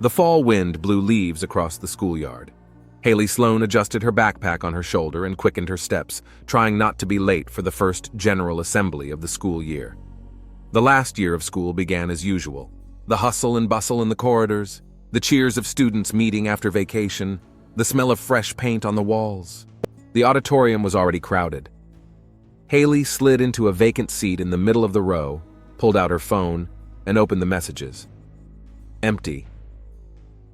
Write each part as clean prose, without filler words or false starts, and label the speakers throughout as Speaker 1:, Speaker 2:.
Speaker 1: The fall wind blew leaves across the schoolyard. Haley Sloan adjusted her backpack on her shoulder and quickened her steps, trying not to be late for the first general assembly of the school year. The last year of school began as usual. The hustle and bustle in the corridors, the cheers of students meeting after vacation, the smell of fresh paint on the walls. The auditorium was already crowded. Haley slid into a vacant seat in the middle of the row, pulled out her phone, and opened the messages. Empty.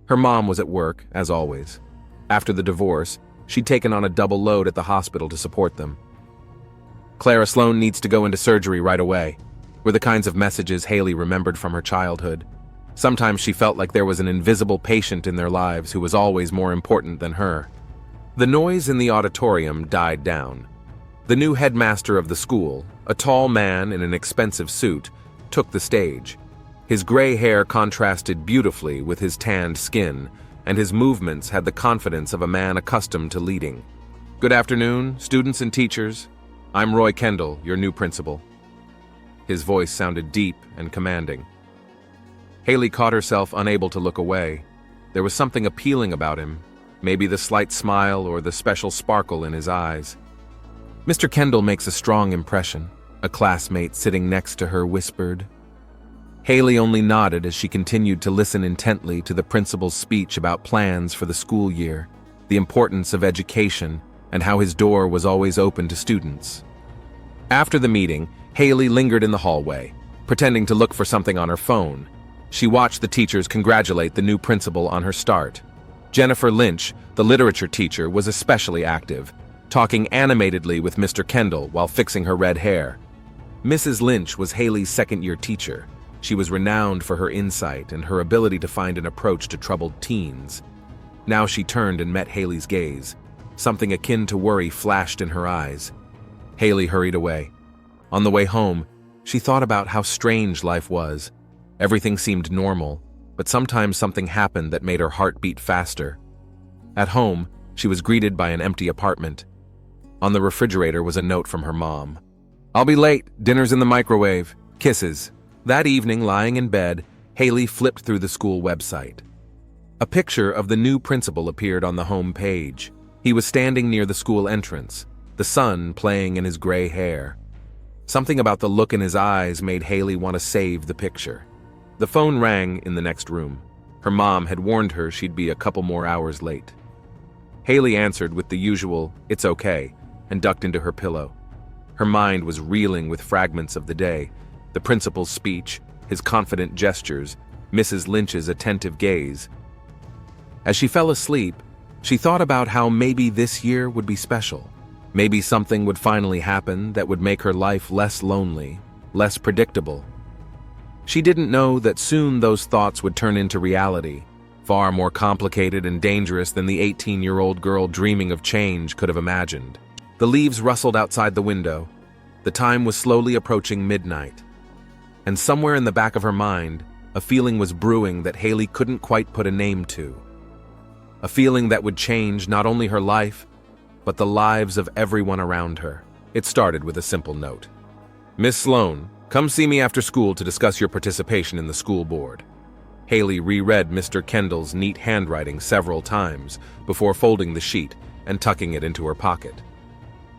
Speaker 1: Her mom was at work, as always. After the divorce, she'd taken on a double load at the hospital to support them. Clara Sloan needs to go into surgery right away, were the kinds of messages Haley remembered from her childhood. Sometimes she felt like there was an invisible patient in their lives who was always more important than her. The noise in the auditorium died down. The new headmaster of the school, a tall man in an expensive suit, took the stage. His gray hair contrasted beautifully with his tanned skin, and his movements had the confidence of a man accustomed to leading. Good afternoon, students and teachers. I'm Roy Kendall, your new principal. His voice sounded deep and commanding. Haley caught herself unable to look away. There was something appealing about him, maybe the slight smile or the special sparkle in his eyes. Mr. Kendall makes a strong impression, a classmate sitting next to her whispered. Haley only nodded as she continued to listen intently to the principal's speech about plans for the school year, the importance of education, and how his door was always open to students. After the meeting, Haley lingered in the hallway, pretending to look for something on her phone. She watched the teachers congratulate the new principal on her start. Jennifer Lynch, the literature teacher, was especially active, talking animatedly with Mr. Kendall while fixing her red hair. Mrs. Lynch was Haley's second-year teacher. She was renowned for her insight and her ability to find an approach to troubled teens. Now she turned and met Haley's gaze. Something akin to worry flashed in her eyes. Haley hurried away. On the way home, she thought about how strange life was. Everything seemed normal, but sometimes something happened that made her heart beat faster. At home, she was greeted by an empty apartment. On the refrigerator was a note from her mom. "I'll be late. Dinner's in the microwave. Kisses." That evening, lying in bed, Haley flipped through the school website. A picture of the new principal appeared on the home page. He was standing near the school entrance, the sun playing in his gray hair. Something about the look in his eyes made Haley want to save the picture. The phone rang in the next room. Her mom had warned her she'd be a couple more hours late. Haley answered with the usual, "It's okay," and ducked into her pillow. Her mind was reeling with fragments of the day, the principal's speech, his confident gestures, Mrs. Lynch's attentive gaze. As she fell asleep, she thought about how maybe this year would be special. Maybe something would finally happen that would make her life less lonely, less predictable. She didn't know that soon those thoughts would turn into reality, far more complicated and dangerous than the 18-year-old girl dreaming of change could have imagined. The leaves rustled outside the window. The time was slowly approaching midnight. And somewhere in the back of her mind, a feeling was brewing that Haley couldn't quite put a name to. A feeling that would change not only her life, but the lives of everyone around her. It started with a simple note. "Miss Sloan, come see me after school to discuss your participation in the school board." Haley reread Mr. Kendall's neat handwriting several times before folding the sheet and tucking it into her pocket.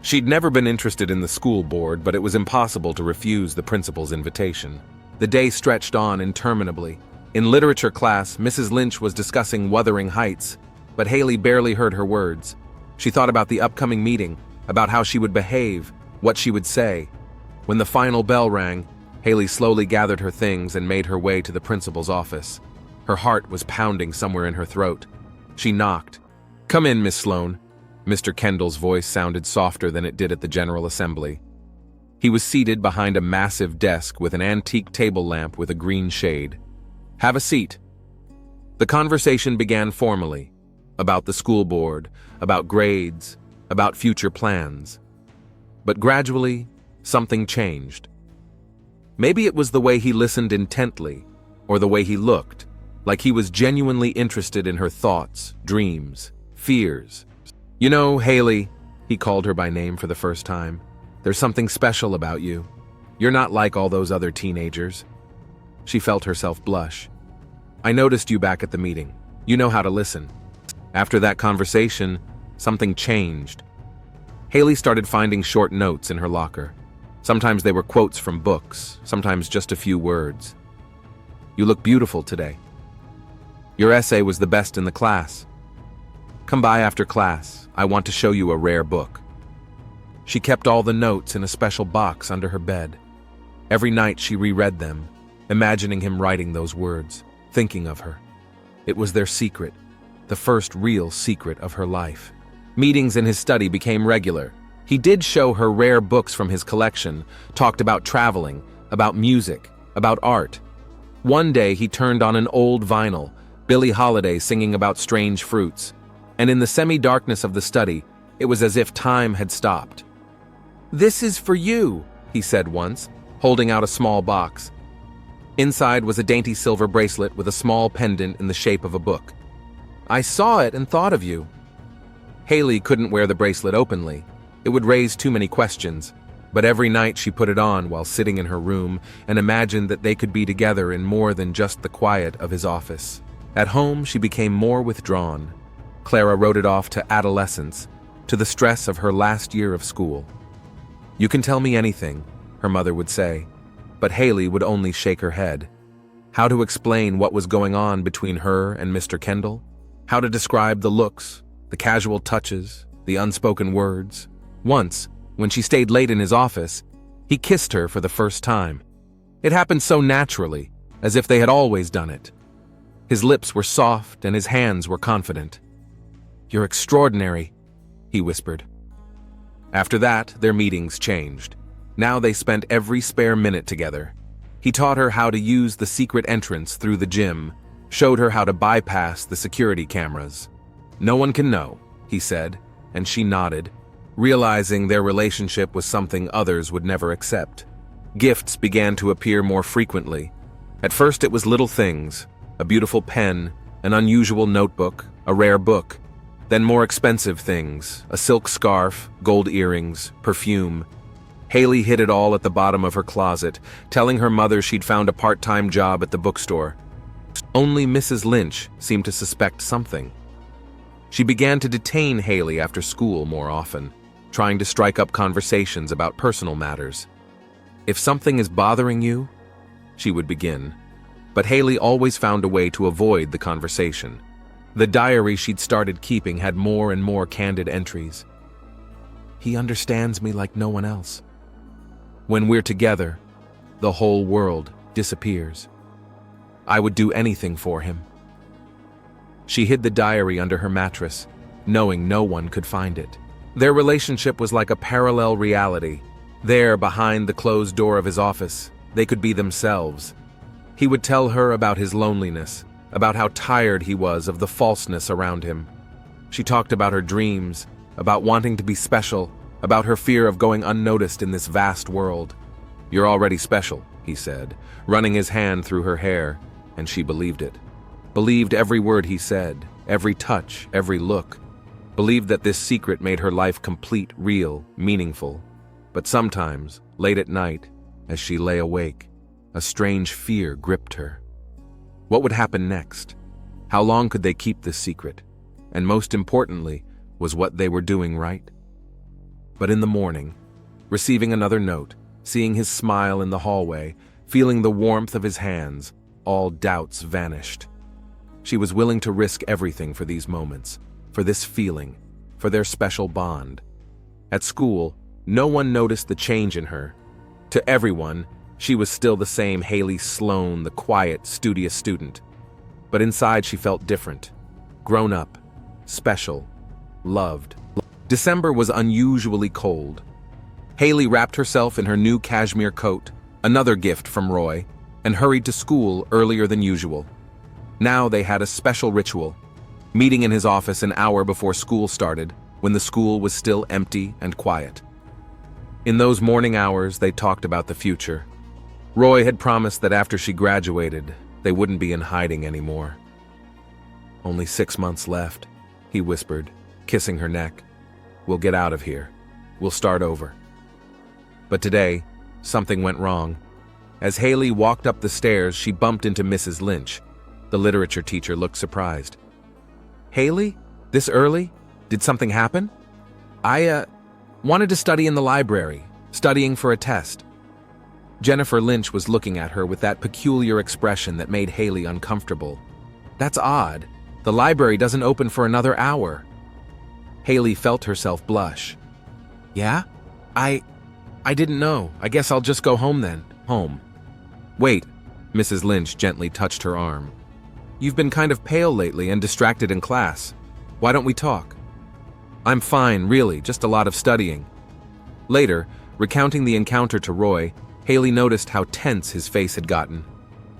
Speaker 1: She'd never been interested in the school board, but it was impossible to refuse the principal's invitation. The day stretched on interminably. In literature class, Mrs. Lynch was discussing Wuthering Heights, but Haley barely heard her words. She thought about the upcoming meeting, about how she would behave, what she would say. When the final bell rang, Haley slowly gathered her things and made her way to the principal's office. Her heart was pounding somewhere in her throat. She knocked. "Come in, Miss Sloan." Mr. Kendall's voice sounded softer than it did at the General Assembly. He was seated behind a massive desk with an antique table lamp with a green shade. "Have a seat." The conversation began formally, about the school board, about grades, about future plans. But gradually, something changed. Maybe it was the way he listened intently, or the way he looked, like he was genuinely interested in her thoughts, dreams, fears. "You know, Haley," he called her by name for the first time, "there's something special about you. You're not like all those other teenagers." She felt herself blush. I noticed you back at the meeting. You know how to listen." After that conversation, something changed. Haley started finding short notes in her locker. Sometimes they were quotes from books, sometimes just a few words. "You look beautiful today. Your essay was the best in the class. Come by after class. I want to show you a rare book." She kept all the notes in a special box under her bed. Every night she reread them, imagining him writing those words, thinking of her. It was their secret, the first real secret of her life. Meetings in his study became regular. He did show her rare books from his collection, talked about traveling, about music, about art. One day he turned on an old vinyl, Billie Holiday singing about strange fruits, and in the semi-darkness of the study, it was as if time had stopped. "This is for you," he said once, holding out a small box. Inside was a dainty silver bracelet with a small pendant in the shape of a book. "I saw it and thought of you." Haley couldn't wear the bracelet openly. It would raise too many questions, but every night she put it on while sitting in her room and imagined that they could be together in more than just the quiet of his office. At home, she became more withdrawn. Clara wrote it off to adolescence, to the stress of her last year of school. "You can tell me anything," her mother would say, but Haley would only shake her head. How to explain what was going on between her and Mr. Kendall? How to describe the looks, the casual touches, the unspoken words? Once, when she stayed late in his office, he kissed her for the first time. It happened so naturally, as if they had always done it. His lips were soft and his hands were confident. "You're extraordinary," he whispered. After that, their meetings changed. Now they spent every spare minute together. He taught her how to use the secret entrance through the gym, showed her how to bypass the security cameras. "No one can know," he said, and she nodded, realizing their relationship was something others would never accept. Gifts began to appear more frequently. At first it was little things, a beautiful pen, an unusual notebook, a rare book. Then more expensive things, a silk scarf, gold earrings, perfume. Haley hid it all at the bottom of her closet, telling her mother she'd found a part-time job at the bookstore. Only Mrs. Lynch seemed to suspect something. She began to detain Haley after school more often, trying to strike up conversations about personal matters. "If something is bothering you," she would begin. But Haley always found a way to avoid the conversation. The diary she'd started keeping had more and more candid entries. "He understands me like no one else. When we're together, the whole world disappears. I would do anything for him." She hid the diary under her mattress, knowing no one could find it. Their relationship was like a parallel reality. There, behind the closed door of his office, they could be themselves. He would tell her about his loneliness, about how tired he was of the falseness around him. She talked about her dreams, about wanting to be special, about her fear of going unnoticed in this vast world. "You're already special," he said, running his hand through her hair, and she believed it. Believed every word he said, every touch, every look. Believed that this secret made her life complete, real, meaningful. But sometimes, late at night, as she lay awake, a strange fear gripped her. What would happen next? How long could they keep this secret? And most importantly, was what they were doing right? But in the morning, receiving another note, seeing his smile in the hallway, feeling the warmth of his hands, all doubts vanished. She was willing to risk everything for these moments, for this feeling, for their special bond. At school, no one noticed the change in her. To everyone, she was still the same Haley Sloan, the quiet, studious student. But inside she felt different, grown up, special, loved. December was unusually cold. Haley wrapped herself in her new cashmere coat, another gift from Roy, and hurried to school earlier than usual. Now they had a special ritual, meeting in his office an hour before school started, when the school was still empty and quiet. In those morning hours, they talked about the future. Roy had promised that after she graduated, they wouldn't be in hiding anymore. "Only 6 months left," he whispered, kissing her neck. "We'll get out of here. We'll start over." But today, something went wrong. As Haley walked up the stairs, she bumped into Mrs. Lynch. The literature teacher looked surprised. Haley? This early? Did something happen? I wanted to study in the library, studying for a test. Jennifer Lynch was looking at her with that peculiar expression that made Haley uncomfortable. That's odd. The library doesn't open for another hour. Haley felt herself blush. Yeah? I didn't know. I guess I'll just go home then. Home. Wait. Mrs. Lynch gently touched her arm. You've been kind of pale lately and distracted in class. Why don't we talk? I'm fine, really, just a lot of studying. Later, recounting the encounter to Roy, Haley noticed how tense his face had gotten.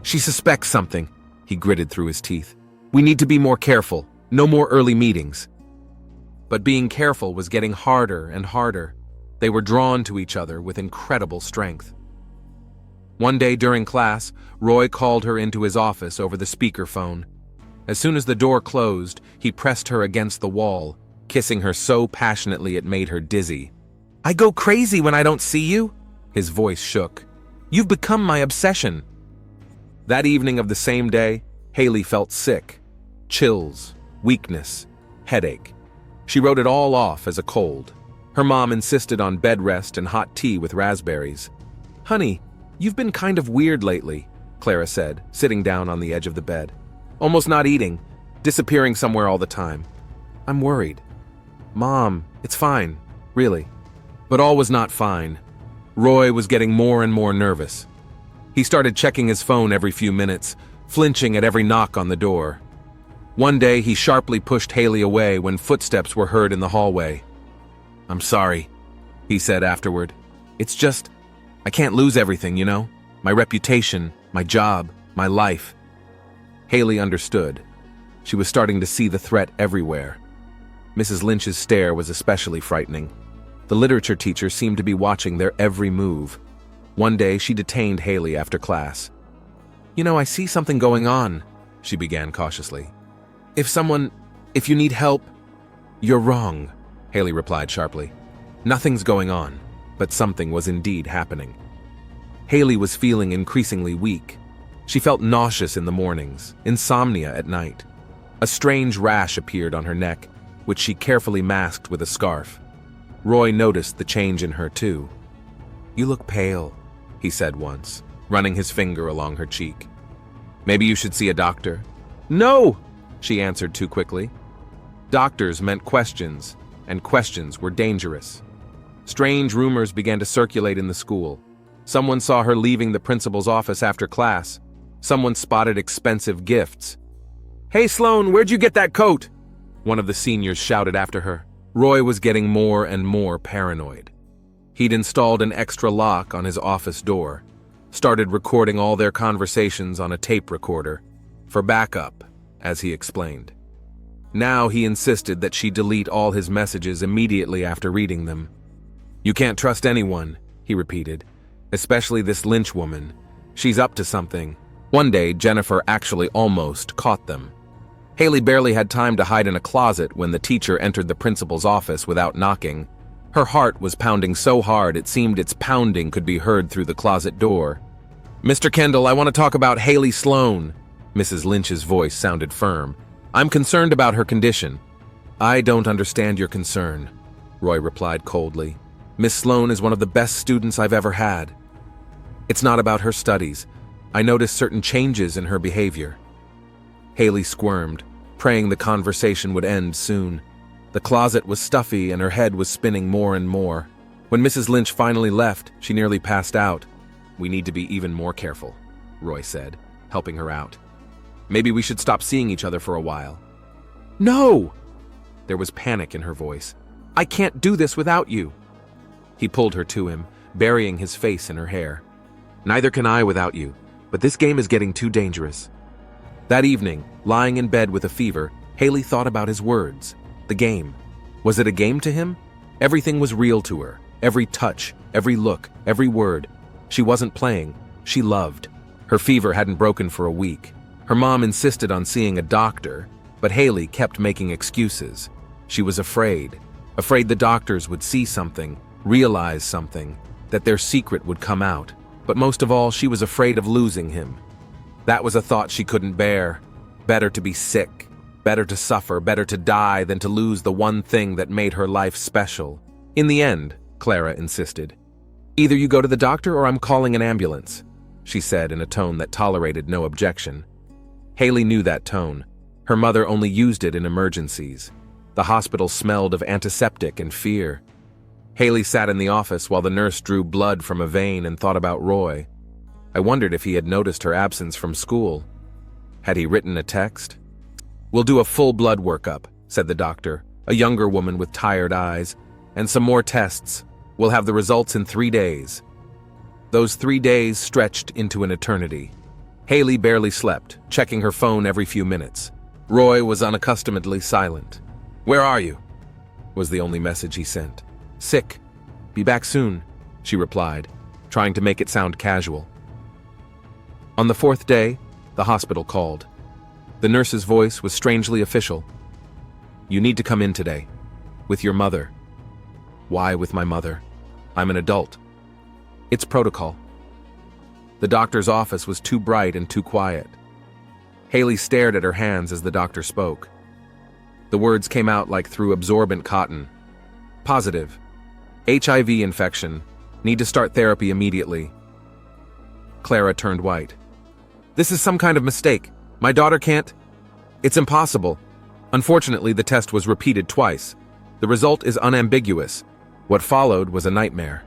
Speaker 1: She suspects something, he gritted through his teeth. We need to be more careful. No more early meetings. But being careful was getting harder and harder. They were drawn to each other with incredible strength. One day during class, Roy called her into his office over the speakerphone. As soon as the door closed, he pressed her against the wall, kissing her so passionately it made her dizzy. I go crazy when I don't see you. His voice shook. You've become my obsession. That evening of the same day, Haley felt sick. Chills, weakness, headache. She wrote it all off as a cold. Her mom insisted on bed rest and hot tea with raspberries. Honey, you've been kind of weird lately, Clara said, sitting down on the edge of the bed. Almost not eating, disappearing somewhere all the time. I'm worried. Mom, it's fine, really. But all was not fine. Roy was getting more and more nervous. He started checking his phone every few minutes, flinching at every knock on the door. One day, he sharply pushed Haley away when footsteps were heard in the hallway. I'm sorry, he said afterward. It's just, I can't lose everything, you know? My reputation, my job, my life. Haley understood. She was starting to see the threat everywhere. Mrs. Lynch's stare was especially frightening. The literature teacher seemed to be watching their every move. One day, she detained Haley after class. You know, I see something going on, she began cautiously. If you need help, you're wrong, Haley replied sharply. Nothing's going on, but something was indeed happening. Haley was feeling increasingly weak. She felt nauseous in the mornings, insomnia at night. A strange rash appeared on her neck, which she carefully masked with a scarf. Roy noticed the change in her too. You look pale, he said once, running his finger along her cheek. Maybe you should see a doctor. No, she answered too quickly. Doctors meant questions, and questions were dangerous. Strange rumors began to circulate in the school. Someone saw her leaving the principal's office after class. Someone spotted expensive gifts. Hey Sloan, where'd you get that coat? One of the seniors shouted after her. Roy was getting more and more paranoid. He'd installed an extra lock on his office door, started recording all their conversations on a tape recorder, for backup, as he explained. Now he insisted that she delete all his messages immediately after reading them. You can't trust anyone, he repeated, especially this Lynch woman. She's up to something. One day, Jennifer actually almost caught them. Haley barely had time to hide in a closet when the teacher entered the principal's office without knocking. Her heart was pounding so hard it seemed its pounding could be heard through the closet door. Mr. Kendall, I want to talk about Haley Sloan. Mrs. Lynch's voice sounded firm. I'm concerned about her condition. I don't understand your concern, Roy replied coldly. Miss Sloan is one of the best students I've ever had. It's not about her studies. I noticed certain changes in her behavior. Haley squirmed, praying the conversation would end soon. The closet was stuffy and her head was spinning more and more. When Mrs. Lynch finally left, she nearly passed out. We need to be even more careful, Roy said, helping her out. Maybe we should stop seeing each other for a while. No! There was panic in her voice. I can't do this without you. He pulled her to him, burying his face in her hair. Neither can I without you, but this game is getting too dangerous. That evening, lying in bed with a fever, Haley thought about his words. The game. Was it a game to him? Everything was real to her. Every touch, every look, every word. She wasn't playing. She loved. Her fever hadn't broken for a week. Her mom insisted on seeing a doctor, but Haley kept making excuses. She was afraid the doctors would see something, realize something, that their secret would come out. But most of all, she was afraid of losing him. That was a thought she couldn't bear. Better to be sick, better to suffer, better to die than to lose the one thing that made her life special. In the end, Clara insisted. Either you go to the doctor or I'm calling an ambulance, she said in a tone that tolerated no objection. Haley knew that tone. Her mother only used it in emergencies. The hospital smelled of antiseptic and fear. Haley sat in the office while the nurse drew blood from a vein and thought about Roy. I wondered if he had noticed her absence from school. Had he written a text? We'll do a full blood workup, said the doctor, a younger woman with tired eyes, and some more tests. We'll have the results in 3 days. Those 3 days stretched into an eternity. Haley barely slept, checking her phone every few minutes. Roy was unaccustomedly silent. "Where are you?" was the only message he sent. "Sick. Be back soon," she replied, trying to make it sound casual. On the 4th day, the hospital called. The nurse's voice was strangely official. "You need to come in today. With your mother." "Why with my mother? I'm an adult." "It's protocol." The doctor's office was too bright and too quiet. Haley stared at her hands as the doctor spoke. The words came out like through absorbent cotton. "Positive. HIV infection. Need to start therapy immediately." Clara turned white. "This is some kind of mistake. My daughter can't. It's impossible." Unfortunately, the test was repeated twice. The result is unambiguous. What followed was a nightmare.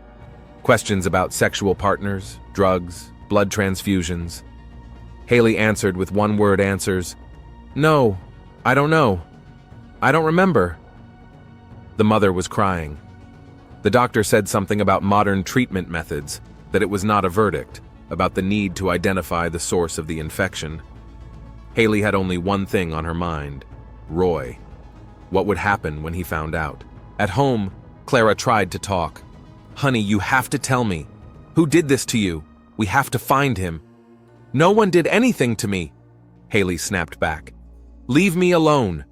Speaker 1: Questions about sexual partners, drugs, blood transfusions. Haley answered with one-word answers. "No, I don't know. I don't remember." The mother was crying. The doctor said something about modern treatment methods, that it was not a verdict, about the need to identify the source of the infection. Haley had only one thing on her mind: Roy. What would happen when he found out? At home, Clara tried to talk. "Honey, you have to tell me. Who did this to you? We have to find him." "No one did anything to me," Haley snapped back. "Leave me alone."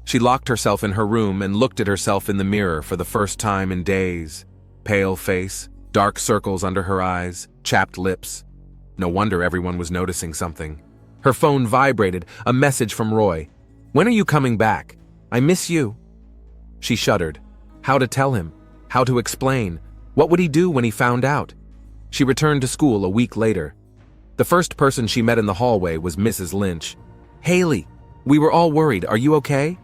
Speaker 1: She locked herself in her room and looked at herself in the mirror for the first time in days. Pale face, dark circles under her eyes, chapped lips. No wonder everyone was noticing something. Her phone vibrated, a message from Roy. "When are you coming back? I miss you." She shuddered. How to tell him? How to explain? What would he do when he found out? She returned to school a week later. The first person she met in the hallway was Mrs. Lynch. "Haley, we were all worried. Are you okay?"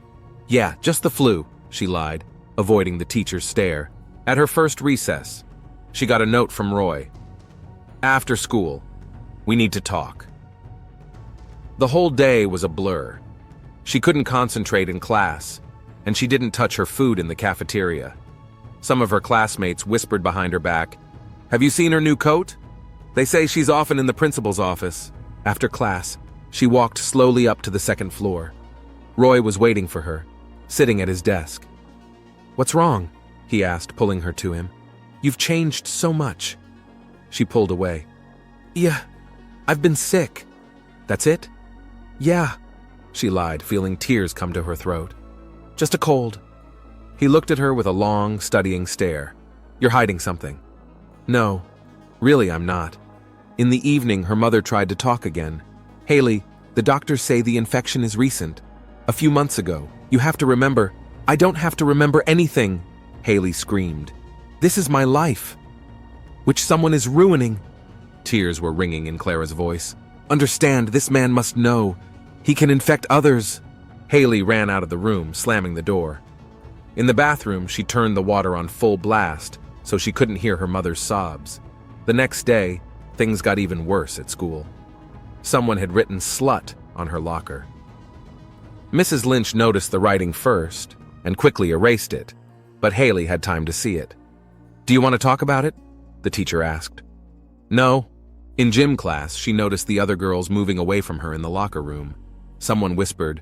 Speaker 1: "Yeah, just the flu," she lied, avoiding the teacher's stare. At her first recess, she got a note from Roy. "After school, we need to talk." The whole day was a blur. She couldn't concentrate in class, and she didn't touch her food in the cafeteria. Some of her classmates whispered behind her back, "Have you seen her new coat? They say she's often in the principal's office." After class, she walked slowly up to the 2nd floor. Roy was waiting for her, sitting at his desk. "What's wrong?" he asked, pulling her to him. "You've changed so much." She pulled away. "Yeah, I've been sick." "That's it?" "Yeah," she lied, feeling tears come to her throat. "Just a cold." He looked at her with a long, studying stare. "You're hiding something." "No, really I'm not." In the evening, her mother tried to talk again. "Haley, the doctors say the infection is recent. A few months ago. You have to remember." "I don't have to remember anything," Haley screamed. "This is my life, which someone is ruining." Tears were ringing in Clara's voice. "Understand, this man must know. He can infect others." Haley ran out of the room, slamming the door. In the bathroom, she turned the water on full blast so she couldn't hear her mother's sobs. The next day, things got even worse at school. Someone had written "slut" on her locker. Mrs. Lynch noticed the writing first and quickly erased it, but Haley had time to see it. "Do you want to talk about it?" the teacher asked. "No." In gym class, she noticed the other girls moving away from her in the locker room. Someone whispered,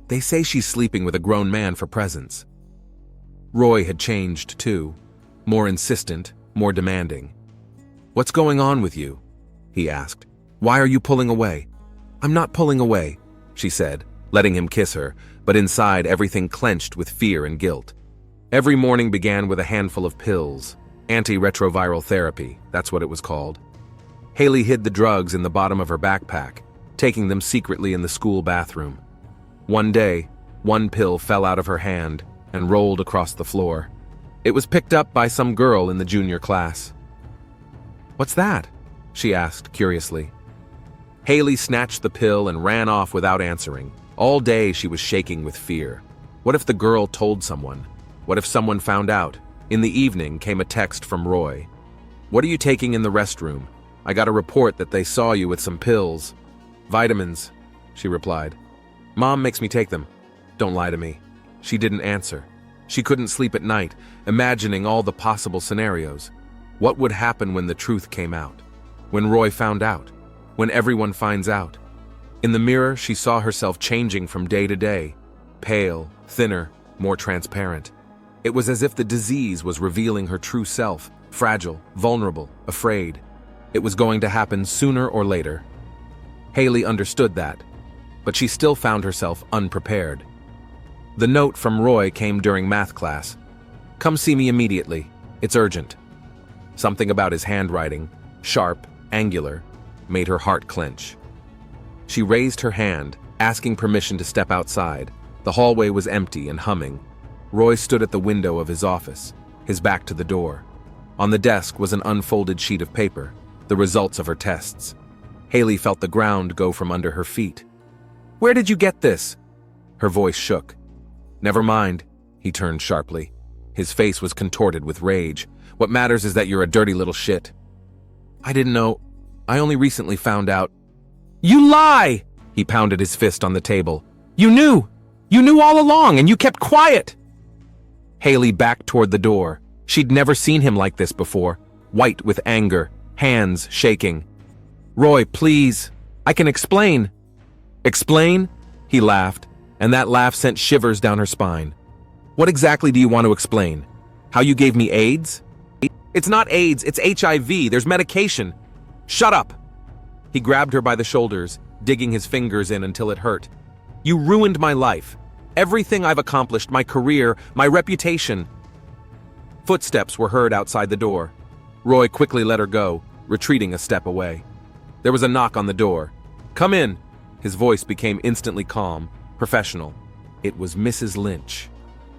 Speaker 1: "They say she's sleeping with a grown man for presents." Roy had changed too, more insistent, more demanding. "What's going on with you?" he asked. "Why are you pulling away?" "I'm not pulling away," she said, letting him kiss her, but inside everything clenched with fear and guilt. Every morning began with a handful of pills. Antiretroviral therapy, that's what it was called. Haley hid the drugs in the bottom of her backpack. taking them secretly in the school bathroom. One day, one pill fell out of her hand and rolled across the floor. It was picked up by some girl in the junior class. "What's that?" she asked curiously. Haley snatched the pill and ran off without answering. All day she was shaking with fear. What if the girl told someone? What if someone found out? In the evening came a text from Roy. "What are you taking in the restroom? I got a report that they saw you with some pills." "Vitamins," she replied. "Mom makes me take them." "Don't lie to me." She didn't answer. She couldn't sleep at night, imagining all the possible scenarios. What would happen when the truth came out? When Roy found out? When everyone finds out? In the mirror, she saw herself changing from day to day. Pale, thinner, more transparent. It was as if the disease was revealing her true self, fragile, vulnerable, afraid. It was going to happen sooner or later. Haley understood that, but she still found herself unprepared. The note from Roy came during math class. "Come see me immediately. It's urgent." Something about his handwriting, sharp, angular, made her heart clench. She raised her hand, asking permission to step outside. The hallway was empty and humming. Roy stood at the window of his office, his back to the door. On the desk was an unfolded sheet of paper, the results of her tests. Haley felt the ground go from under her feet. "Where did you get this?" Her voice shook. "Never mind," he turned sharply. His face was contorted with rage. "What matters is that you're a dirty little shit." "I didn't know. I only recently found out." "You lie!" He pounded his fist on the table. "You knew! You knew all along, and you kept quiet!" Haley backed toward the door. She'd never seen him like this before, white with anger, hands shaking. "Roy, please. I can explain." "Explain?" He laughed, and that laugh sent shivers down her spine. "What exactly do you want to explain? How you gave me AIDS?" "It's not AIDS, it's HIV. There's medication." "Shut up!" He grabbed her by the shoulders, digging his fingers in until it hurt. "You ruined my life. Everything I've accomplished, my career, my reputation." Footsteps were heard outside the door. Roy quickly let her go, retreating a step away. There was a knock on the door. "Come in." His voice became instantly calm, professional. It was Mrs. Lynch.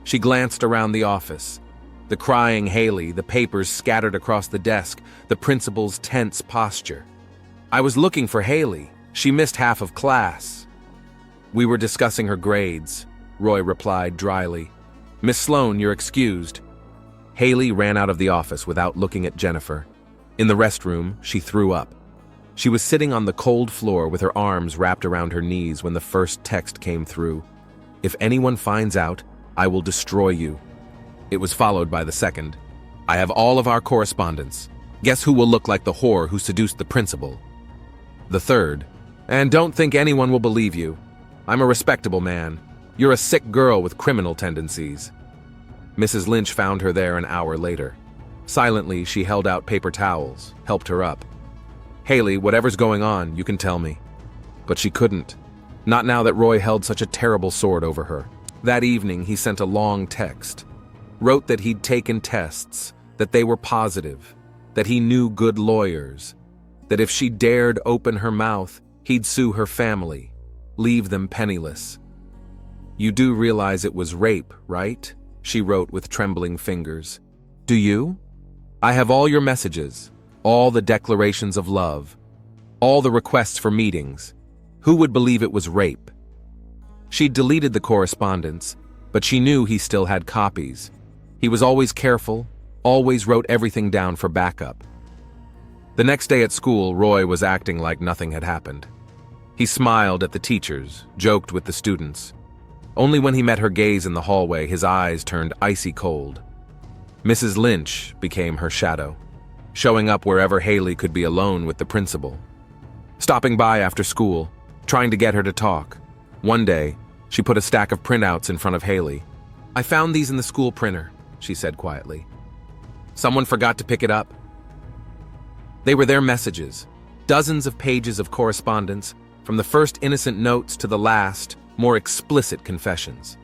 Speaker 1: She glanced around the office. The crying Haley, the papers scattered across the desk, the principal's tense posture. "I was looking for Haley. She missed half of class." "We were discussing her grades," Roy replied dryly. "Miss Sloan, you're excused." Haley ran out of the office without looking at Jennifer. In the restroom, she threw up. She was sitting on the cold floor with her arms wrapped around her knees when the first text came through. "If anyone finds out, I will destroy you." It was followed by the second. "I have all of our correspondence. Guess who will look like the whore who seduced the principal?" The third. "And don't think anyone will believe you. I'm a respectable man. You're a sick girl with criminal tendencies." Mrs. Lynch found her there an hour later. Silently, she held out paper towels, helped her up. "Haley, whatever's going on, you can tell me." But she couldn't. Not now that Roy held such a terrible sword over her. That evening, he sent a long text. Wrote that he'd taken tests, that they were positive, that he knew good lawyers, that if she dared open her mouth, he'd sue her family, leave them penniless. "You do realize it was rape, right?" she wrote with trembling fingers. "Do you? I have all your messages, all the declarations of love, all the requests for meetings. Who would believe it was rape?" She'd deleted the correspondence, but she knew he still had copies. He was always careful, always wrote everything down for backup. The next day at school, Roy was acting like nothing had happened. He smiled at the teachers, joked with the students. Only when he met her gaze in the hallway, his eyes turned icy cold. Mrs. Lynch became her shadow, showing up wherever Haley could be alone with the principal. Stopping by after school, trying to get her to talk. One day, she put a stack of printouts in front of Haley. "I found these in the school printer," she said quietly. "Someone forgot to pick it up." They were their messages, dozens of pages of correspondence, from the first innocent notes to the last, more explicit confessions.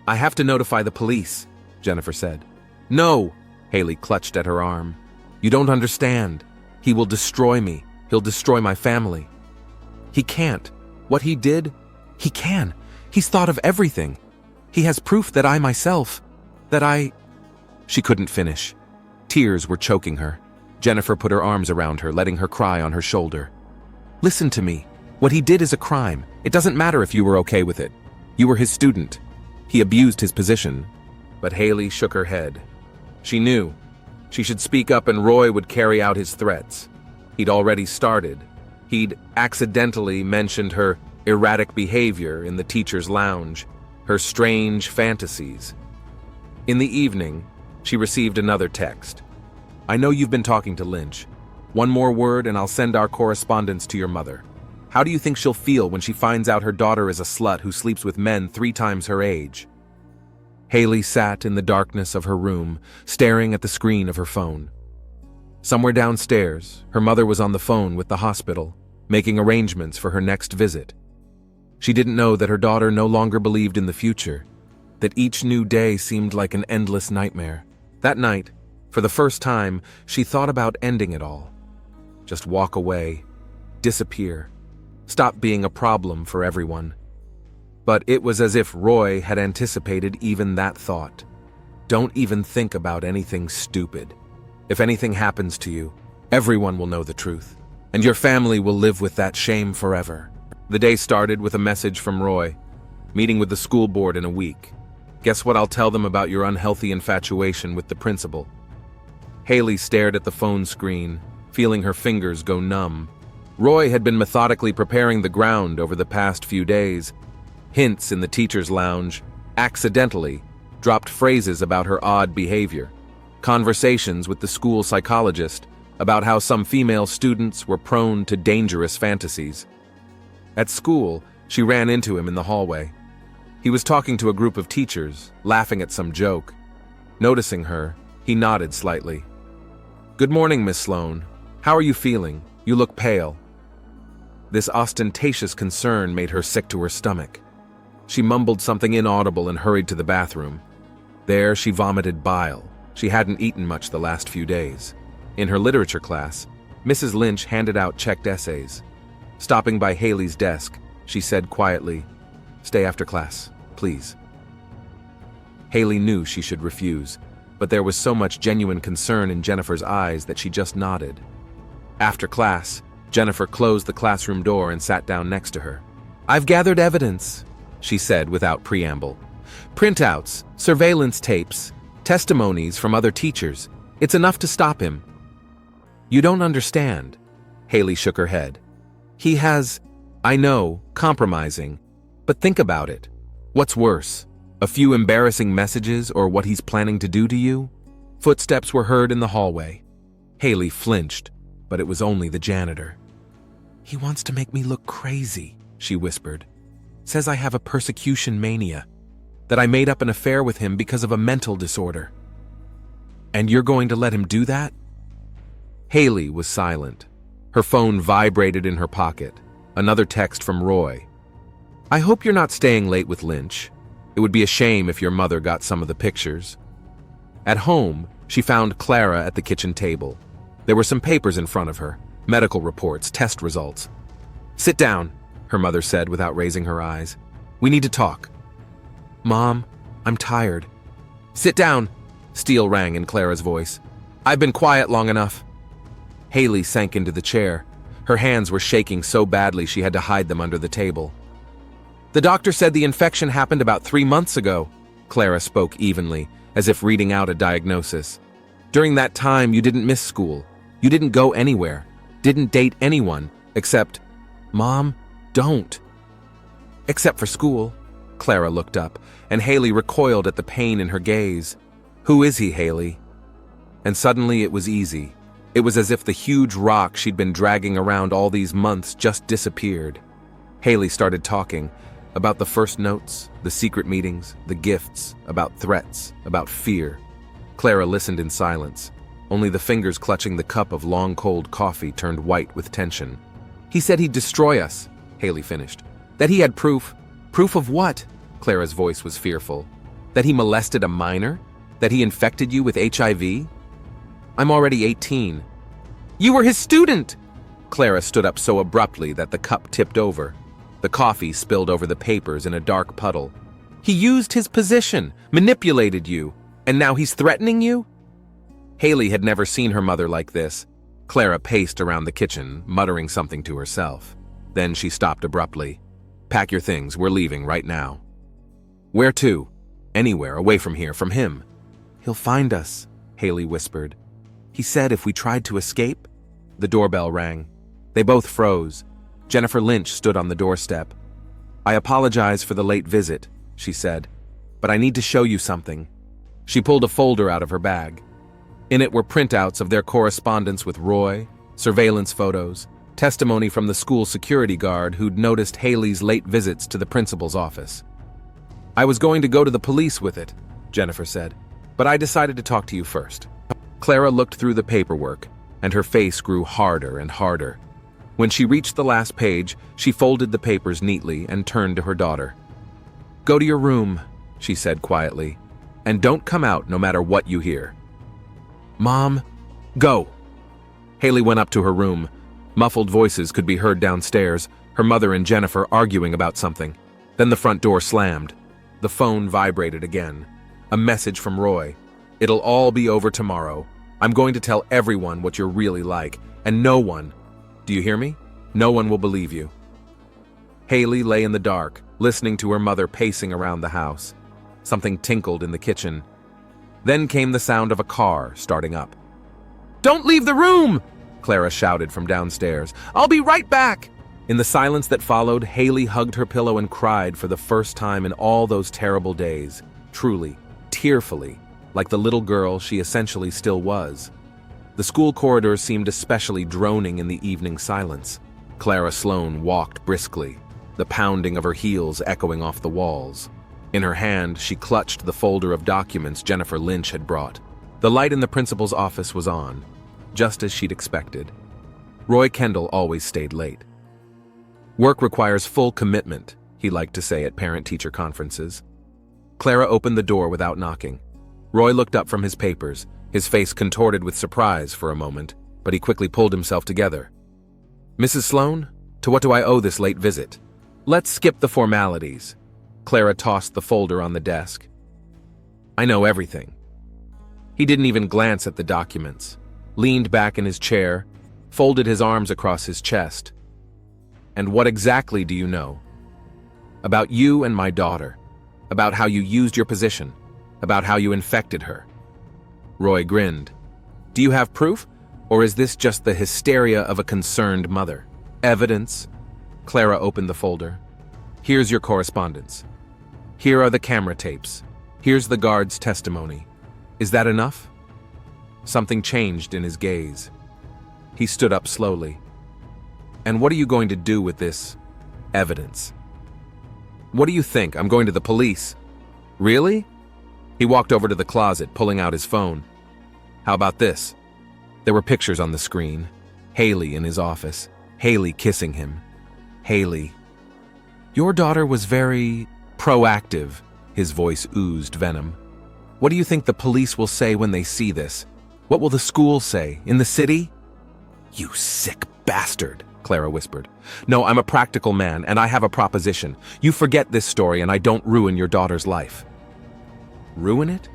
Speaker 1: "I have to notify the police," Jennifer said. "No," Haley clutched at her arm. "You don't understand. He will destroy me. He'll destroy my family." He can't. What he did, he can. He's thought of everything. He has proof that I myself, She couldn't finish. Tears were choking her. Jennifer put her arms around her, letting her cry on her shoulder. Listen to me. What he did is a crime. It doesn't matter if you were okay with it. You were his student. He abused his position. But Haley shook her head. She knew. She should speak up and Roy would carry out his threats. He'd already started. He'd accidentally mentioned her erratic behavior in the teacher's lounge, her strange fantasies. In the evening, she received another text. I know you've been talking to Lynch. One more word and I'll send our correspondence to your mother. How do you think she'll feel when she finds out her daughter is a slut who sleeps with men 3 times her age? Haley sat in the darkness of her room, staring at the screen of her phone. Somewhere downstairs, her mother was on the phone with the hospital, making arrangements for her next visit. She didn't know that her daughter no longer believed in the future, that each new day seemed like an endless nightmare. That night, for the first time, she thought about ending it all. Just walk away, disappear, stop being a problem for everyone. But it was as if Roy had anticipated even that thought. Don't even think about anything stupid. If anything happens to you, everyone will know the truth, and your family will live with that shame forever. The day started with a message from Roy. Meeting with the school board in a week. Guess what I'll tell them about your unhealthy infatuation with the principal? Haley stared at the phone screen, feeling her fingers go numb. Roy had been methodically preparing the ground over the past few days. Hints in the teacher's lounge, accidentally, dropped phrases about her odd behavior. Conversations with the school psychologist about how some female students were prone to dangerous fantasies. At school, she ran into him in the hallway. He was talking to a group of teachers, laughing at some joke. Noticing her, he nodded slightly. Good morning, Miss Sloan. How are you feeling? You look pale. This ostentatious concern made her sick to her stomach. She mumbled something inaudible and hurried to the bathroom. There, she vomited bile. She hadn't eaten much the last few days. In her literature class, Mrs. Lynch handed out checked essays. Stopping by Haley's desk, she said quietly, "Stay after class, please." Haley knew she should refuse, but there was so much genuine concern in Jennifer's eyes that she just nodded. After class, Jennifer closed the classroom door and sat down next to her. "I've gathered evidence," she said without preamble. "Printouts, surveillance tapes, testimonies from other teachers. It's enough to stop him." "You don't understand." Haley shook her head. "He has, I know, compromising, but think about it. What's worse, a few embarrassing messages or what he's planning to do to you?" Footsteps were heard in the hallway. Haley flinched, but it was only the janitor. "He wants to make me look crazy," she whispered. "Says I have a persecution mania, that I made up an affair with him because of a mental disorder." "And you're going to let him do that?" Haley was silent. Her phone vibrated in her pocket. Another text from Roy. "I hope you're not staying late with Lynch. It would be a shame if your mother got some of the pictures." At home, she found Clara at the kitchen table. There were some papers in front of her, medical reports, test results. "Sit down," her mother said without raising her eyes. "We need to talk." "Mom, I'm tired." "Sit down," steel rang in Clara's voice. "I've been quiet long enough." Haley sank into the chair. Her hands were shaking so badly she had to hide them under the table. "The doctor said the infection happened about 3 months ago." Clara spoke evenly, as if reading out a diagnosis. "During that time, you didn't miss school. You didn't go anywhere. Didn't date anyone, except—" "Mom, don't." "Except for school." Clara looked up, and Haley recoiled at the pain in her gaze. "Who is he, Haley?" And suddenly it was easy. It was as if the huge rock she'd been dragging around all these months just disappeared. Haley started talking about the first notes, the secret meetings, the gifts, about threats, about fear. Clara listened in silence. Only the fingers clutching the cup of long cold coffee turned white with tension. "He said he'd destroy us," Haley finished. "That he had proof." "Proof of what?" Clara's voice was fearful. "That he molested a minor? That he infected you with HIV? I'm already 18. "You were his student!" Clara stood up so abruptly that the cup tipped over. The coffee spilled over the papers in a dark puddle. He used his position, manipulated you, and now he's threatening you? Haley had never seen her mother like this. Clara paced around the kitchen, muttering something to herself. Then she stopped abruptly. Pack your things, we're leaving right now. Where to? Anywhere, away from here, from him. He'll find us, Haley whispered. He said if we tried to escape. The doorbell rang. They both froze. Jennifer Lynch stood on the doorstep. I apologize for the late visit, she said, but I need to show you something. She pulled a folder out of her bag. In it were printouts of their correspondence with Roy, surveillance photos, testimony from the school security guard who'd noticed Haley's late visits to the principal's office. I was going to go to the police with it, Jennifer said, but I decided to talk to you first. Clara looked through the paperwork, and her face grew harder and harder. When she reached the last page, she folded the papers neatly and turned to her daughter. Go to your room, she said quietly, and don't come out no matter what you hear. Mom, go. Haley went up to her room. Muffled voices could be heard downstairs, her mother and Jennifer arguing about something. Then the front door slammed. The phone vibrated again. A message from Roy. It'll all be over tomorrow. I'm going to tell everyone what you're really like, and no one, do you hear me? No one will believe you. Haley lay in the dark, listening to her mother pacing around the house. Something tinkled in the kitchen. Then came the sound of a car starting up. Don't leave the room! Clara shouted from downstairs. I'll be right back! In the silence that followed, Haley hugged her pillow and cried for the first time in all those terrible days, truly, tearfully, like the little girl she essentially still was. The school corridors seemed especially droning in the evening silence. Clara Sloan walked briskly, the pounding of her heels echoing off the walls. In her hand, she clutched the folder of documents Jennifer Lynch had brought. The light in the principal's office was on, just as she'd expected. Roy Kendall always stayed late. Work requires full commitment, he liked to say at parent-teacher conferences. Clara opened the door without knocking. Roy looked up from his papers, his face contorted with surprise for a moment, but he quickly pulled himself together. Mrs. Sloan, to what do I owe this late visit? Let's skip the formalities. Clara tossed the folder on the desk. I know everything. He didn't even glance at the documents, leaned back in his chair, folded his arms across his chest. And what exactly do you know? About you and my daughter, about how you used your position, about how you infected her. Roy grinned. Do you have proof, or is this just the hysteria of a concerned mother? Evidence? Clara opened the folder. Here's your correspondence. Here are the camera tapes. Here's the guard's testimony. Is that enough? Something changed in his gaze. He stood up slowly. And what are you going to do with this evidence? What do you think? I'm going to the police. Really? He walked over to the closet, pulling out his phone. How about this? There were pictures on the screen. Haley in his office. Haley kissing him. Haley. Your daughter was very proactive. His voice oozed venom. What do you think the police will say when they see this? What will the school say? In the city? You sick bastard, Clara whispered. No, I'm a practical man, and I have a proposition. You forget this story, and I don't ruin your daughter's life. Ruin it?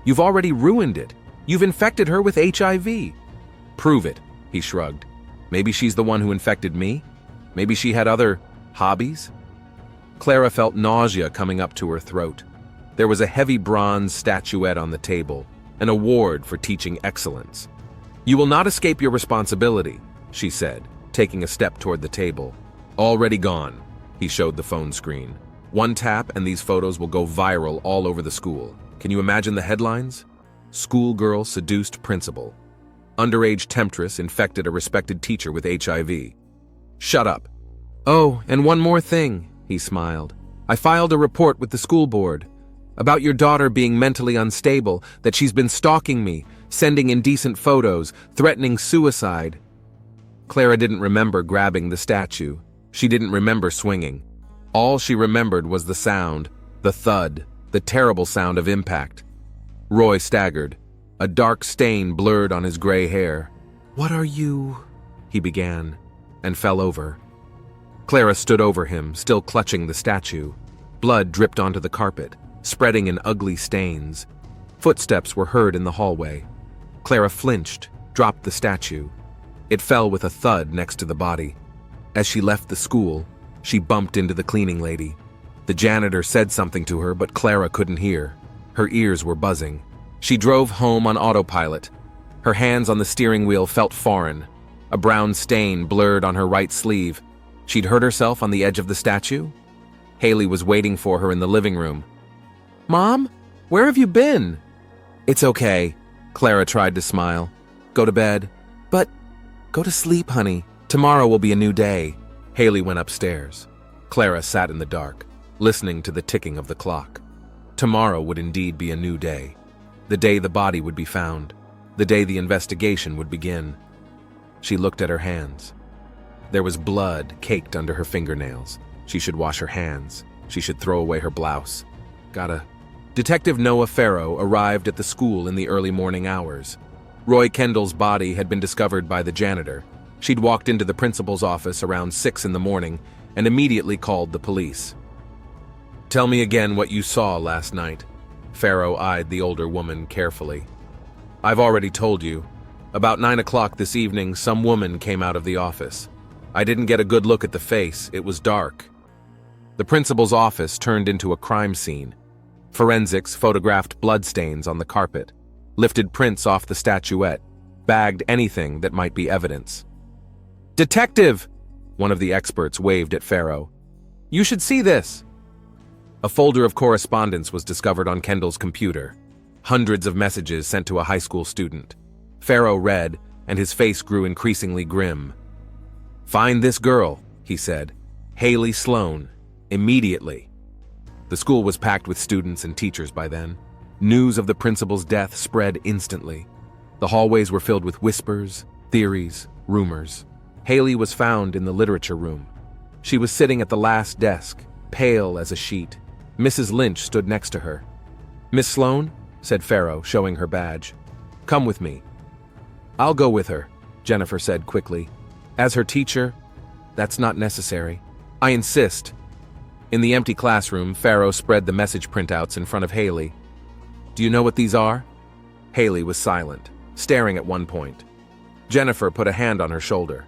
Speaker 1: You've already ruined it. You've infected her with HIV. Prove it, he shrugged. Maybe she's the one who infected me? Maybe she had other hobbies? Clara felt nausea coming up to her throat. There was a heavy bronze statuette on the table, an award for teaching excellence. You will not escape your responsibility, she said, taking a step toward the table. Already gone, he showed the phone screen. One tap and these photos will go viral all over the school. Can you imagine the headlines? Schoolgirl seduced principal. Underage temptress infected a respected teacher with HIV. Shut up. Oh, and one more thing, he smiled. I filed a report with the school board about your daughter being mentally unstable, that she's been stalking me, sending indecent photos, threatening suicide. Clara didn't remember grabbing the statue. She didn't remember swinging. All she remembered was the sound, the thud, the terrible sound of impact. Roy staggered. A dark stain blurred on his gray hair. What are you? He began. and fell over. Clara stood over him, still clutching the statue. Blood dripped onto the carpet, spreading in ugly stains. Footsteps were heard in the hallway. Clara flinched, dropped the statue. It fell with a thud next to the body. As she left the school, she bumped into the cleaning lady. The janitor said something to her, but Clara couldn't hear. Her ears were buzzing. She drove home on autopilot. Her hands on the steering wheel felt foreign. A brown stain blurred on her right sleeve. She'd hurt herself on the edge of the statue? Haley was waiting for her in the living room. "Mom, where have you been?" "It's okay." Clara tried to smile. "Go to bed." "But..." "Go to sleep, honey. Tomorrow will be a new day." Haley went upstairs. Clara sat in the dark, listening to the ticking of the clock. Tomorrow would indeed be a new day. The day the body would be found. The day the investigation would begin. She looked at her hands. There was blood caked under her fingernails. She should wash her hands. She should throw away her blouse. Detective Noah Farrow arrived at the school in the early morning hours. Roy Kendall's body had been discovered by the janitor. She'd walked into the principal's office around 6 in the morning and immediately called the police. "Tell me again what you saw last night." Farrow eyed the older woman carefully. "I've already told you. About 9 o'clock this evening, some woman came out of the office. I didn't get a good look at the face. It was dark." The principal's office turned into a crime scene. Forensics photographed bloodstains on the carpet, lifted prints off the statuette, bagged anything that might be evidence. "Detective!" One of the experts waved at Farrow. "You should see this." A folder of correspondence was discovered on Kendall's computer. Hundreds of messages sent to a high school student. Farrow read, and his face grew increasingly grim. "Find this girl," he said. "Haley Sloan. Immediately." The school was packed with students and teachers by then. News of the principal's death spread instantly. The hallways were filled with whispers, theories, rumors. Haley was found in the literature room. She was sitting at the last desk, pale as a sheet. Mrs. Lynch stood next to her. "Miss Sloan," said Farrow, showing her badge. "Come with me." "I'll go with her," Jennifer said quickly. "As her teacher, that's not necessary. I insist." In the empty classroom, Farrow spread the message printouts in front of Haley. "Do you know what these are?" Haley was silent, staring at one point. Jennifer put a hand on her shoulder.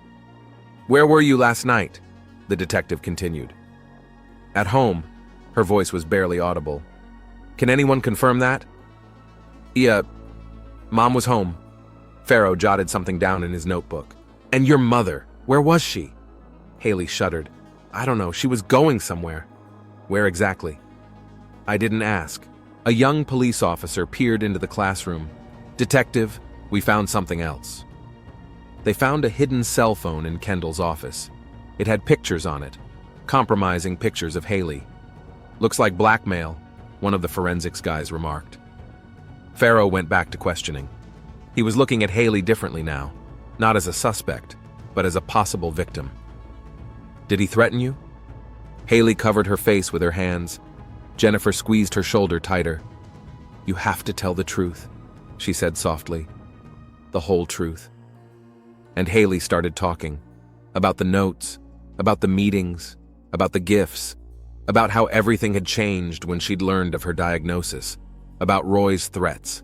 Speaker 1: "Where were you last night?" the detective continued. "At home." Her voice was barely audible. "Can anyone confirm that?" "Yeah, Mom was home." Farrow jotted something down in his notebook. "And your mother, where was she?" Haley shuddered. "I don't know, she was going somewhere." "Where exactly?" "I didn't ask." A young police officer peered into the classroom. "Detective, we found something else." They found a hidden cell phone in Kendall's office. It had pictures on it, compromising pictures of Haley. "Looks like blackmail," one of the forensics guys remarked. Farrow went back to questioning. He was looking at Haley differently now, not as a suspect, but as a possible victim. "Did he threaten you?" Haley covered her face with her hands. Jennifer squeezed her shoulder tighter. "You have to tell the truth," she said softly. "The whole truth." And Haley started talking. About the notes, about the meetings, about the gifts, about how everything had changed when she'd learned of her diagnosis, about Roy's threats.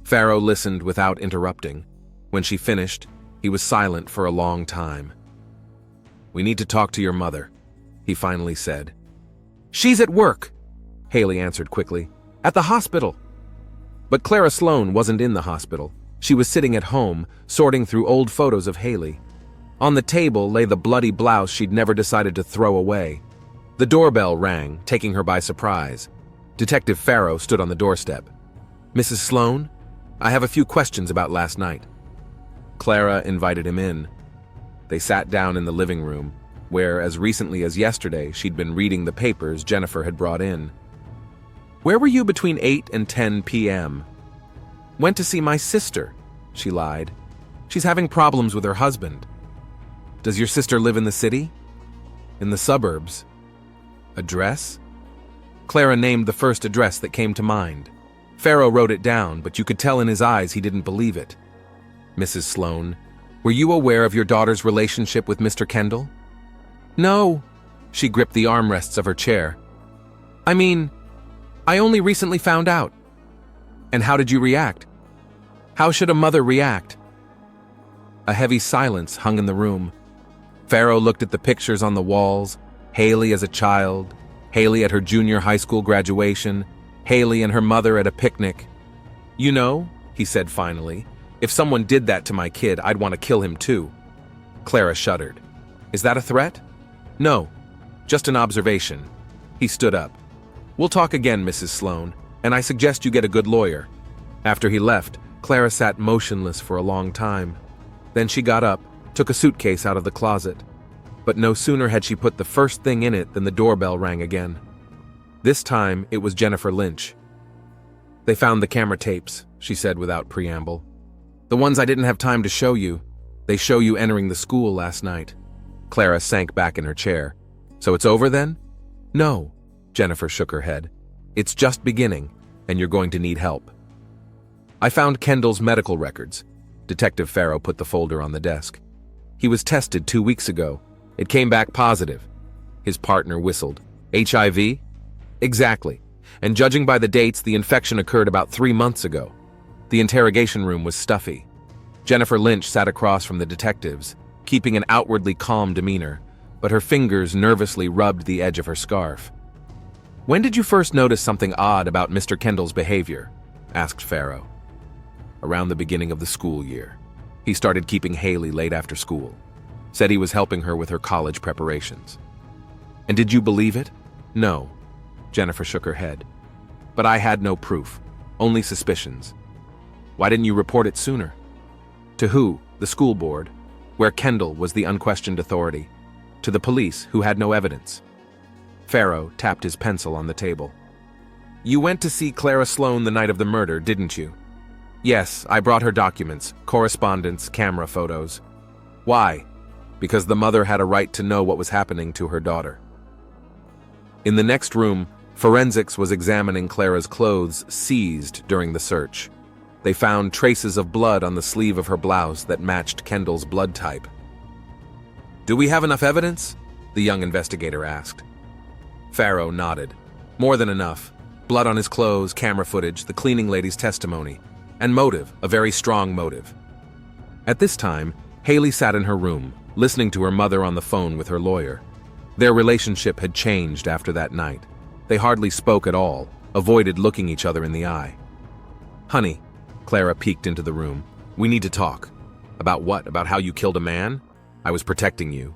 Speaker 1: Farrow listened without interrupting. When she finished, he was silent for a long time. "We need to talk to your mother," he finally said. "She's at work," Haley answered quickly. "At the hospital." But Clara Sloan wasn't in the hospital. She was sitting at home, sorting through old photos of Haley. On the table lay the bloody blouse she'd never decided to throw away. The doorbell rang, taking her by surprise. Detective Farrow stood on the doorstep. "Mrs. Sloan, I have a few questions about last night." Clara invited him in. They sat down in the living room, where, as recently as yesterday, she'd been reading the papers Jennifer had brought in. "Where were you between 8 and 10 p.m.? "Went to see my sister," she lied. "She's having problems with her husband." "Does your sister live in the city?" "In the suburbs." "Address?" Clara named the first address that came to mind. Farrow wrote it down, but you could tell in his eyes he didn't believe it. "Mrs. Sloan, Were you aware of your daughter's relationship with Mr. Kendall? No. She gripped the armrests of her chair. I mean, I only recently found out. And how did you react? How should a mother react? A heavy silence hung in the room. Farrow looked at the pictures on the walls, Haley as a child, Haley at her junior high school graduation, Haley and her mother at a picnic. You know, he said finally, if someone did that to my kid, I'd want to kill him too. Clara shuddered. Is that a threat? No, just an observation. He stood up. We'll talk again, Mrs. Sloane, and I suggest you get a good lawyer. After he left, Clara sat motionless for a long time. Then she got up, took a suitcase out of the closet. But no sooner had she put the first thing in it than the doorbell rang again. This time, it was Jennifer Lynch. They found the camera tapes, she said without preamble. The ones I didn't have time to show you. They show you entering the school last night. Clara sank back in her chair. So it's over then? No, Jennifer shook her head. It's just beginning, and you're going to need help. I found Kendall's medical records. Detective Farrow put the folder on the desk. He was tested 2 weeks ago. It came back positive. His partner whistled. HIV? Exactly. And judging by the dates, the infection occurred about 3 months ago. The interrogation room was stuffy. Jennifer Lynch sat across from the detectives, keeping an outwardly calm demeanor, but her fingers nervously rubbed the edge of her scarf. When did you first notice something odd about Mr. Kendall's behavior? Asked Farrow. Around the beginning of the school year. He started keeping Haley late after school. Said he was helping her with her college preparations. And did you believe it? No. Jennifer shook her head. But I had no proof, only suspicions. Why didn't you report it sooner? To who? The school board, where Kendall was the unquestioned authority. To the police, who had no evidence. Farrow tapped his pencil on the table. You went to see Clara Sloane the night of the murder, didn't you? Yes, I brought her documents, correspondence, camera photos. Why? Because the mother had a right to know what was happening to her daughter. In the next room, forensics was examining Clara's clothes seized during the search. They found traces of blood on the sleeve of her blouse that matched Kendall's blood type. Do we have enough evidence? The young investigator asked. Farrow nodded. More than enough. Blood on his clothes, camera footage, the cleaning lady's testimony. And motive, a very strong motive. At this time, Haley sat in her room, listening to her mother on the phone with her lawyer. Their relationship had changed after that night. They hardly spoke at all, avoided looking each other in the eye. Honey, Clara peeked into the room. We need to talk. About what? About how you killed a man? I was protecting you.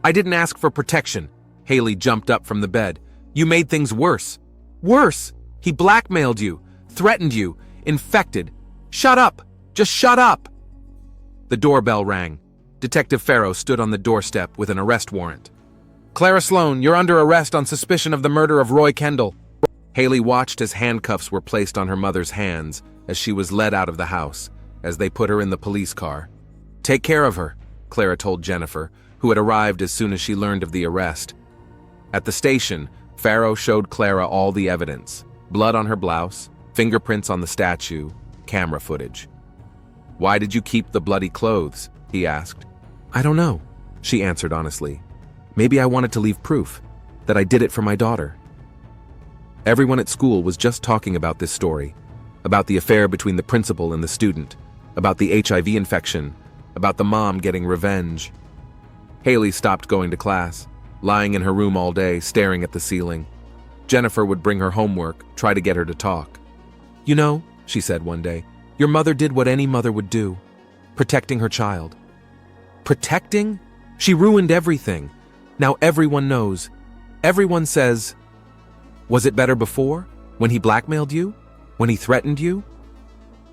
Speaker 1: I didn't ask for protection. Haley jumped up from the bed. You made things worse. Worse! He blackmailed you, threatened you, infected. Shut up! Just shut up! The doorbell rang. Detective Farrow stood on the doorstep with an arrest warrant. Clara Sloane, you're under arrest on suspicion of the murder of Roy Kendall. Haley watched as handcuffs were placed on her mother's hands as she was led out of the house, as they put her in the police car. Take care of her, Clara told Jennifer, who had arrived as soon as she learned of the arrest. At the station, Farrow showed Clara all the evidence. Blood on her blouse, fingerprints on the statue, camera footage. Why did you keep the bloody clothes? He asked. I don't know, she answered honestly. Maybe I wanted to leave proof that I did it for my daughter. Everyone at school was just talking about this story, about the affair between the principal and the student, about the HIV infection, about the mom getting revenge. Haley stopped going to class, lying in her room all day, staring at the ceiling. Jennifer would bring her homework, try to get her to talk. You know, she said one day, your mother did what any mother would do, protecting her child. Protecting? She ruined everything. Now everyone knows. Everyone says, was it better before? When he blackmailed you? When he threatened you?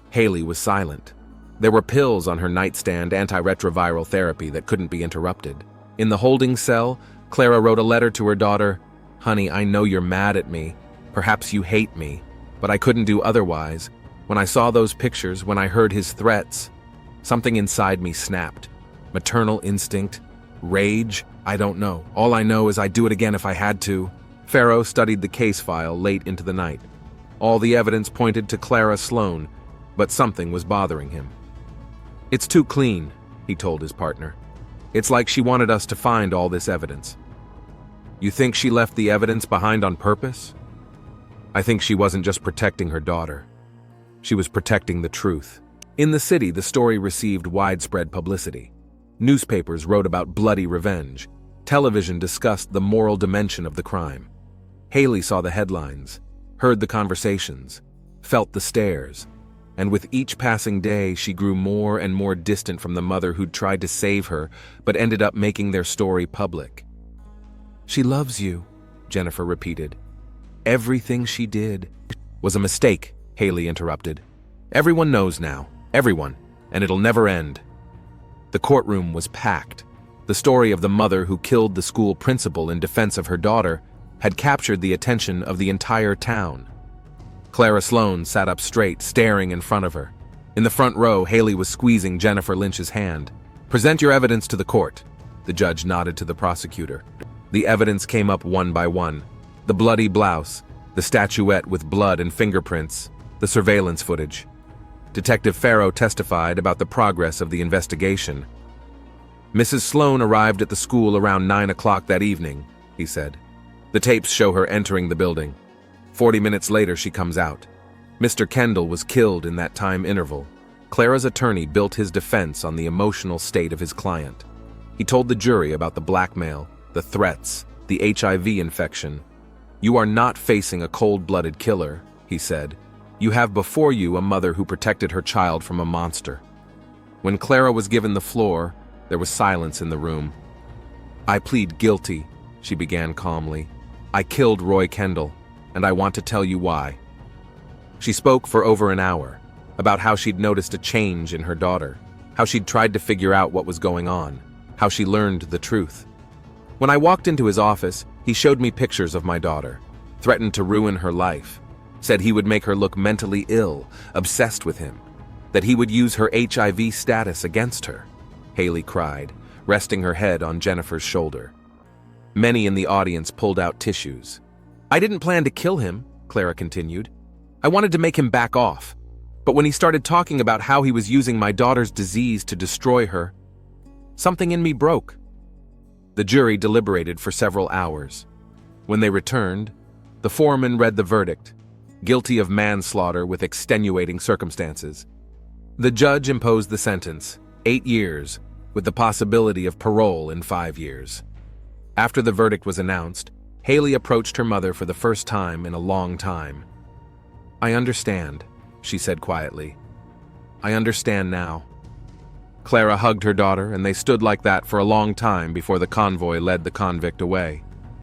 Speaker 1: Haley was silent. There were pills on her nightstand, antiretroviral therapy that couldn't be interrupted. In the holding cell, Clara wrote a letter to her daughter. Honey, I know you're mad at me. Perhaps you hate me. But I couldn't do otherwise. When I saw those pictures, when I heard his threats, something inside me snapped. Maternal instinct, rage, I don't know. All I know is I'd do it again if I had to. Farrow studied the case file late into the night. All the evidence pointed to Clara Sloane, but something was bothering him. It's too clean, he told his partner. It's like she wanted us to find all this evidence. You think she left the evidence behind on purpose? I think she wasn't just protecting her daughter. She was protecting the truth. In the city, the story received widespread publicity. Newspapers wrote about bloody revenge. Television discussed the moral dimension of the crime. Haley saw the headlines, heard the conversations, felt the stares, and with each passing day, she grew more and more distant from the mother who'd tried to save her, but ended up making their story public. She loves you, Jennifer repeated. Everything she did was a mistake, Haley interrupted. Everyone knows now, everyone, and it'll never end. The courtroom was packed. The story of the mother who killed the school principal in defense of her daughter had captured the attention of the entire town. Clara Sloan sat up straight, staring in front of her. In the front row, Haley was squeezing Jennifer Lynch's hand. Present your evidence to the court, the judge nodded to the prosecutor. The evidence came up one by one. The bloody blouse, the statuette with blood and fingerprints, the surveillance footage. Detective Farrow testified about the progress of the investigation. Mrs. Sloan arrived at the school around 9 o'clock that evening, he said. The tapes show her entering the building. 40 minutes later, she comes out. Mr. Kendall was killed in that time interval. Clara's attorney built his defense on the emotional state of his client. He told the jury about the blackmail, the threats, the HIV infection. You are not facing a cold-blooded killer, he said. You have before you a mother who protected her child from a monster. When Clara was given the floor, there was silence in the room. I plead guilty, she began calmly. I killed Roy Kendall, and I want to tell you why. She spoke for over an hour, about how she'd noticed a change in her daughter, how she'd tried to figure out what was going on, how she learned the truth. When I walked into his office, he showed me pictures of my daughter, threatened to ruin her life, said he would make her look mentally ill, obsessed with him, that he would use her HIV status against her. Haley cried, resting her head on Jennifer's shoulder. Many in the audience pulled out tissues. I didn't plan to kill him, Clara continued. I wanted to make him back off. But when he started talking about how he was using my daughter's disease to destroy her, something in me broke. The jury deliberated for several hours. When they returned, the foreman read the verdict, guilty of manslaughter with extenuating circumstances. The judge imposed the sentence, 8 years, with the possibility of parole in 5 years. After the verdict was announced, Haley approached her mother for the first time in a long time. I understand, she said quietly. I understand now. Clara hugged her daughter, and they stood like that for a long time before the convoy led the convict away.